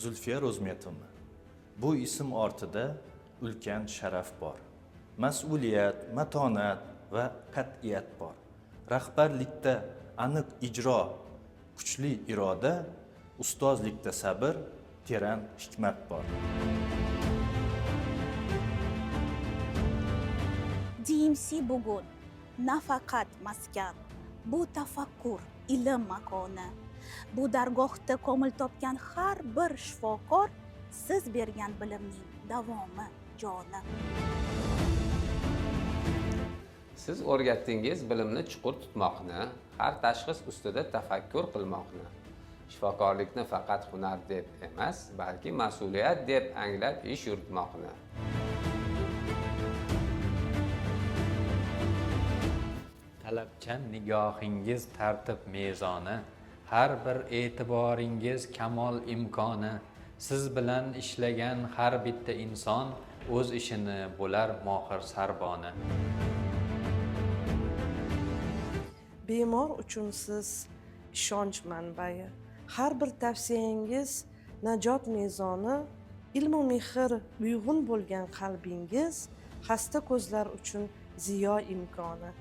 Zulfiya Ro'zmetovna. Bu ism ortida ulkan sharaf bor. Mas'uliyat, matonat va qat'iyat bor. Rahbarlikda aniq ijro, kuchli iroda, ustozlikda sabr, teran hikmat bor. DMC bugun nafaqat maskan, bu tafakkur, ilm makoni. Bu dargohda komil topgan har bir shifokor siz bergan bilimning davomi, joni. Siz o'rgatdingiz bilimni chuqur tutmoqni, har tashxis ustida tafakkur qilmoqni. Shifokorlikni faqat hunar deb emas, balki mas'uliyat deb anglab ish yuritmoqni. Talabchan nigohingiz tartib mezoni, har bir e'tiboringiz kamol imkoni. Siz bilan ishlagan har bitta inson o'z ishini bo'lar mohir sarboni. Bemor uchun siz ishonch manbai, har bir tavsiyangiz najot mezoni, ilm va mehr uyg'un bo'lgan qalbingiz xasta ko'zlar uchun ziyo imkoni.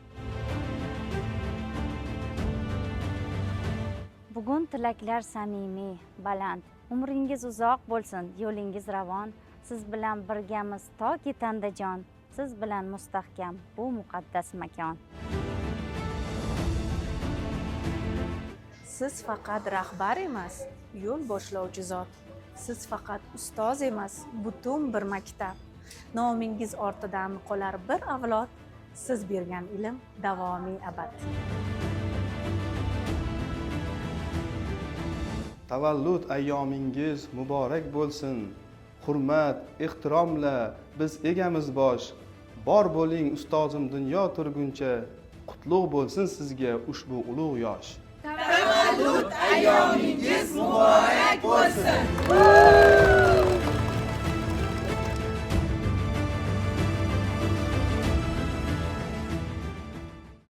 Bugun tilaklar samimiy, baland. Umringiz uzoq bo'lsin, yo'lingiz ravon. Siz bilan birgamiz toki tandajon. Siz bilan mustahkam bu muqaddas makon. Siz faqat rahbar emas, yo'l boshlovchi zot. Siz faqat ustoz emas, butun bir maktab. Nomingiz ortidan qolar bir avlod. Siz bergan ilm davomiy abad. Tavallud ayyomingiz muborak bo'lsin. Hurmat, ehtiromla biz egamiz bosh. Bor bo'ling ustozim dunyo turguncha. Qutlug' bo'lsin sizga ushbu ulug' yosh. Tavallud ayyomingiz muborak bo'lsin.